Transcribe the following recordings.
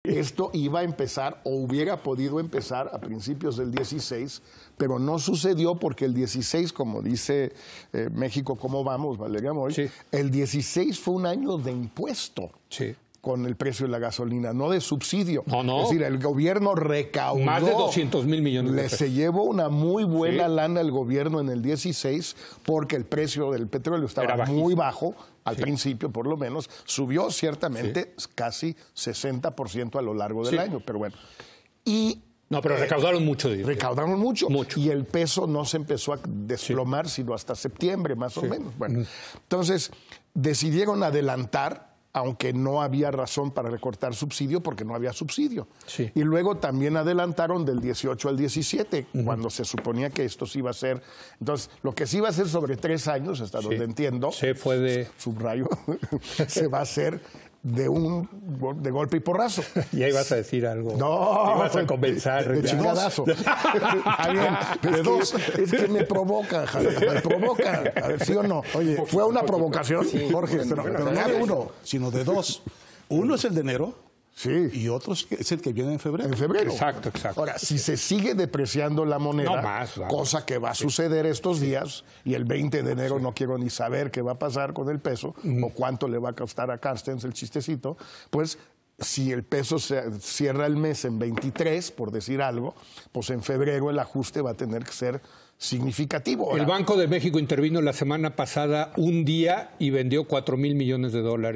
Esto iba a empezar o hubiera podido empezar a principios del 16, pero no sucedió porque el 16, como dice México, ¿cómo vamos, Valeria Moy? Sí. El 16 fue un año de impuesto. Sí. Con el precio de la gasolina, no de subsidio. No. Es decir, el gobierno recaudó. Más de 200,000 millones de pesos. Se llevó una muy buena Sí. lana el gobierno en el 16 porque el precio del petróleo estaba muy bajo, al principio por lo menos. Subió ciertamente casi 60% a lo largo del año, pero bueno. Y no, pero recaudaron mucho dinero. Recaudaron mucho. Y el peso no se empezó a desplomar sino hasta septiembre, más o menos. Bueno, entonces decidieron adelantar, aunque no había razón para recortar subsidio porque no había subsidio. Sí. Y luego también adelantaron del 18 al 17, cuando se suponía que esto se iba a hacer. Entonces, lo que se iba a hacer sobre 3 años, hasta donde entiendo, se fue de... subrayo, se va a hacer de golpe y porrazo. Ya ibas a decir algo. No, ibas a comenzar. De chingadazo. Es que me provoca, Javier, me provoca. A ver, ¿sí o no? Oye, ¿fue una provocación? Jorge, pero no de uno, sino de dos. Uno es el de enero. Sí. Y otro es el que viene en febrero. En febrero. Exacto. Ahora, si se sigue depreciando la moneda, cosa que va a suceder estos días, y el 20 de enero no quiero ni saber qué va a pasar con el peso, o cuánto le va a costar a Carstens el chistecito, pues si el peso cierra el mes en 23, por decir algo, pues en febrero el ajuste va a tener que ser significativo. Ahora, el Banco de México intervino la semana pasada un día y vendió $4,000 millones.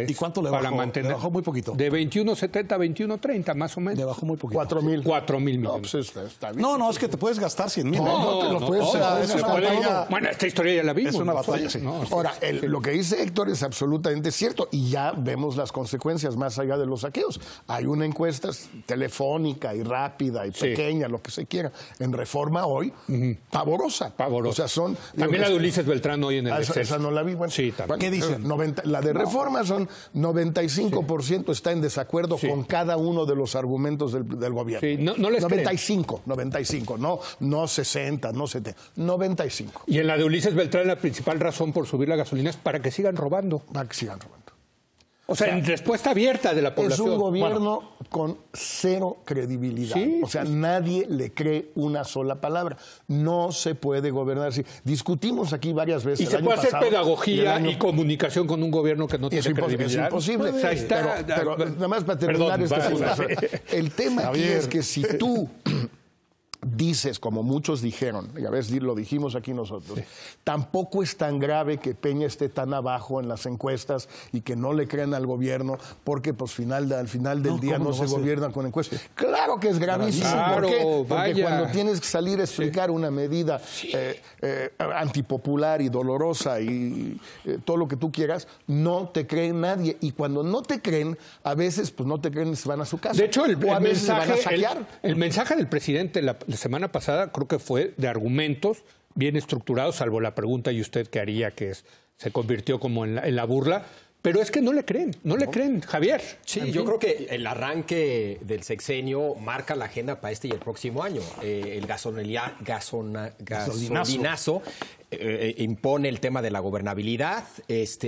¿Y cuánto le bajó? Mantener, le bajó muy poquito. De 21.70 a 21.30, más o menos. Le bajó muy poquito. 4,000. 4,000 millones. No, pues está bien. No, es que te puedes gastar 100,000. No te lo puedes gastar. Bueno, esta historia ya la vimos. Es una batalla, sí. Ahora, lo que dice Héctor es absolutamente cierto y ya vemos las consecuencias más allá de los saqueos. Hay una encuesta telefónica y rápida y pequeña, lo que se quiera, en Reforma hoy, pavorosa. Pavorosa. O sea, son... También la de Ulises Beltrán hoy en el esa no la vi. Bueno, sí, también. ¿Qué dicen? La de Reforma son 95% está en desacuerdo con cada uno de los argumentos del gobierno. Sí, no les 95, no 60, no 70, 95. Y en la de Ulises Beltrán la principal razón por subir la gasolina es para que sigan robando. Para que sigan robando. O sea, en respuesta abierta de la población. Es un gobierno con cero credibilidad. O sea, nadie le cree una sola palabra. No se puede gobernar así. Discutimos aquí varias veces. Y se puede hacer pedagogía y comunicación con un gobierno que no tiene credibilidad. Es imposible. O sea, pero nada más para terminar el tema aquí es que si tú dices, como muchos dijeron, y a veces lo dijimos aquí nosotros, tampoco es tan grave que Peña esté tan abajo en las encuestas y que no le crean al gobierno porque pues al final del día no se gobierna con encuestas. Claro que es gravísimo. Claro, ¿Por qué? Porque vaya. cuando tienes que salir a explicar una medida antipopular y dolorosa y todo lo que tú quieras, no te cree nadie. Y cuando no te creen, a veces pues no te creen y se van a su casa. De hecho, el mensaje del presidente la semana pasada creo que fue de argumentos bien estructurados, salvo la pregunta ¿y usted qué haría? Que se convirtió como en la burla. Pero es que no le creen, Javier. Sí, yo creo que el arranque del sexenio marca la agenda para este y el próximo año. El gasolinazo impone el tema de la gobernabilidad,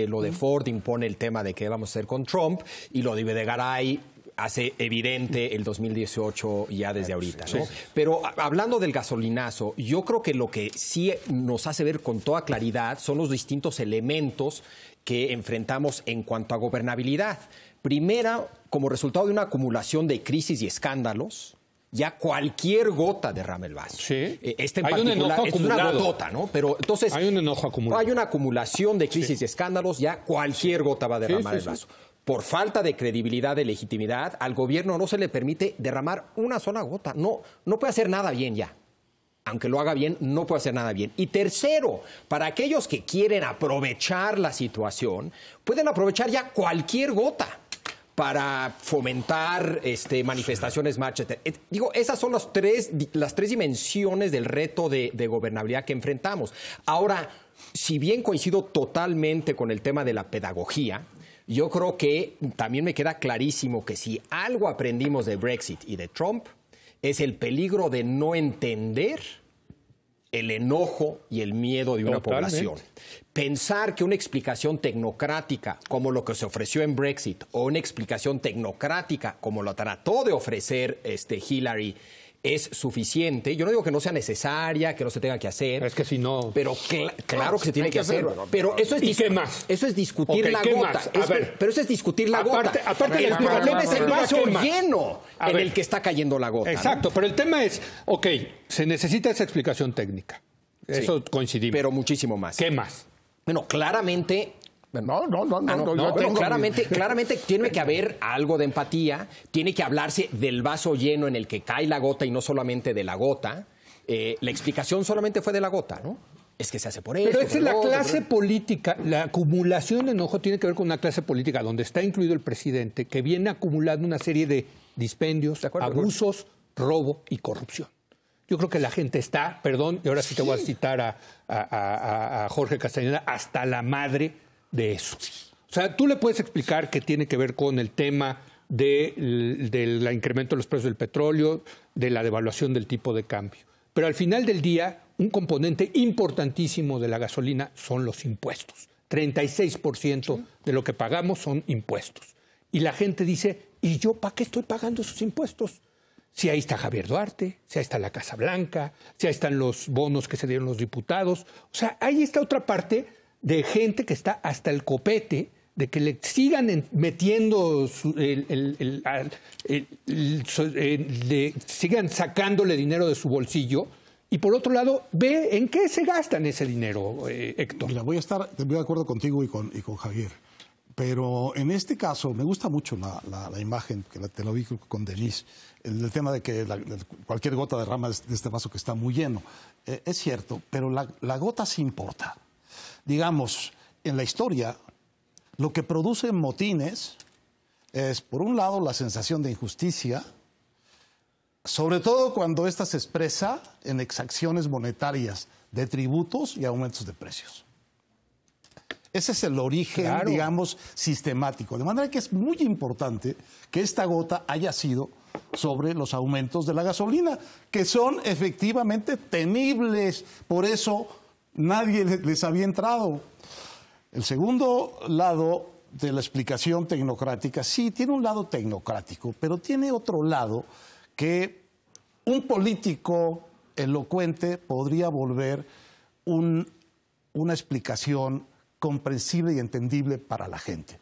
lo de Ford impone el tema de qué vamos a hacer con Trump, y lo de Videgaray hace evidente el 2018 ya desde ahorita, ¿no? Pero hablando del gasolinazo, yo creo que lo que sí nos hace ver con toda claridad son los distintos elementos que enfrentamos en cuanto a gobernabilidad. Primera, como resultado de una acumulación de crisis y escándalos, ya cualquier gota derrama el vaso. Sí. Este en particular es una gotota, ¿no? Pero entonces hay un enojo acumulado. Hay una acumulación de crisis y escándalos, ya cualquier gota va a derramar el vaso. Por falta de credibilidad, de legitimidad, al gobierno no se le permite derramar una sola gota. No puede hacer nada bien ya. Aunque lo haga bien, no puede hacer nada bien. Y tercero, para aquellos que quieren aprovechar la situación, pueden aprovechar ya cualquier gota para fomentar manifestaciones, marchas. Digo, esas son las tres dimensiones del reto de gobernabilidad que enfrentamos. Ahora, si bien coincido totalmente con el tema de la pedagogía, yo creo que también me queda clarísimo que si algo aprendimos de Brexit y de Trump es el peligro de no entender el enojo y el miedo de una población. pensar que una explicación tecnocrática como lo que se ofreció en Brexit o una explicación tecnocrática como lo trató de ofrecer Hillary es suficiente. Yo no digo que no sea necesaria, que no se tenga que hacer. Es que si no... Pero claro que se tiene que hacer. Pero eso es, ¿y qué más? Eso es discutir la gota. Pero eso es discutir la gota. Aparte el problema es el vaso lleno en el que está cayendo la gota. Exacto, ¿no? Pero el tema es, ok, se necesita esa explicación técnica. Eso coincidimos. Pero muchísimo más. ¿Qué más? Bueno, claramente... Claramente tiene que haber algo de empatía, tiene que hablarse del vaso lleno en el que cae la gota y no solamente de la gota. La explicación solamente fue de la gota, ¿no? Es que se hace por eso. Pero esa es la clase política, la acumulación de enojo tiene que ver con una clase política donde está incluido el presidente, que viene acumulando una serie de dispendios, abusos, robo y corrupción. Yo creo que la gente está, perdón, y ahora sí te voy a citar a Jorge Castañeda, hasta la madre de eso. O sea, tú le puedes explicar que tiene que ver con el tema del incremento de los precios del petróleo, de la devaluación del tipo de cambio. Pero al final del día, un componente importantísimo de la gasolina son los impuestos. 36% de lo que pagamos son impuestos. Y la gente dice, ¿y yo para qué estoy pagando esos impuestos? Si ahí está Javier Duarte, si ahí está la Casa Blanca, si ahí están los bonos que se dieron los diputados. O sea, ahí está otra parte de gente que está hasta el copete de que le sigan metiendo, sigan sacándole dinero de su bolsillo. Y por otro lado, ve en qué se gastan ese dinero, Héctor. Mira, voy de acuerdo contigo y con Javier. Pero en este caso, me gusta mucho la imagen, que te lo vi con Denise, el tema de que cualquier gota derrama de este vaso que está muy lleno. Es cierto, pero la gota sí importa. Digamos, en la historia, lo que produce motines es, por un lado, la sensación de injusticia, sobre todo cuando ésta se expresa en exacciones monetarias de tributos y aumentos de precios. Ese es el origen, digamos, sistemático. De manera que es muy importante que esta gota haya sido sobre los aumentos de la gasolina, que son efectivamente temibles. Por eso nadie les había entrado. El segundo lado de la explicación tecnocrática, sí, tiene un lado tecnocrático, pero tiene otro lado que un político elocuente podría volver una explicación comprensible y entendible para la gente.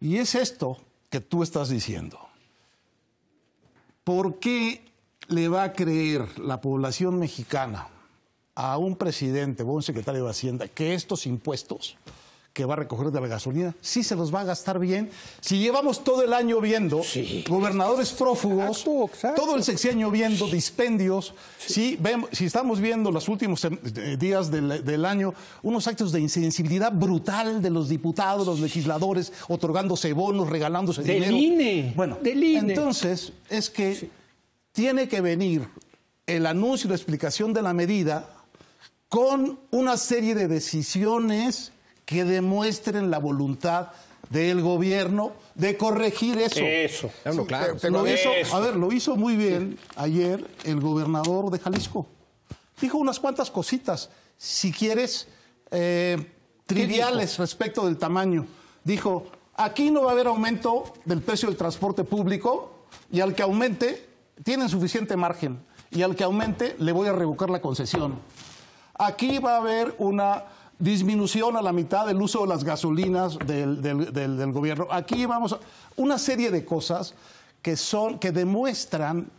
Y es esto que tú estás diciendo. ¿Por qué le va a creer la población mexicana a un presidente o un secretario de Hacienda que estos impuestos que va a recoger de la gasolina sí se los va a gastar bien? Si llevamos todo el año viendo gobernadores prófugos, todo el sexenio viendo dispendios, si estamos viendo los últimos días del año unos actos de insensibilidad brutal de los diputados, los legisladores, otorgándose bonos, regalándose dinero. Del INE. Bueno, entonces es que tiene que venir el anuncio y la explicación de la medida con una serie de decisiones que demuestren la voluntad del gobierno de corregir eso. Eso. Claro. Lo hizo muy bien ayer el gobernador de Jalisco. Dijo unas cuantas cositas, si quieres, triviales respecto del tamaño. Dijo, aquí no va a haber aumento del precio del transporte público y al que aumente, tienen suficiente margen, y al que aumente le voy a revocar la concesión. Aquí va a haber una disminución a la mitad del uso de las gasolinas del gobierno. Aquí vamos a una serie de cosas que demuestran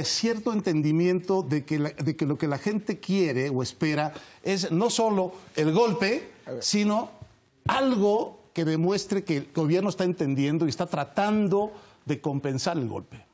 cierto entendimiento de que lo que la gente quiere o espera es no solo el golpe, sino algo que demuestre que el gobierno está entendiendo y está tratando de compensar el golpe.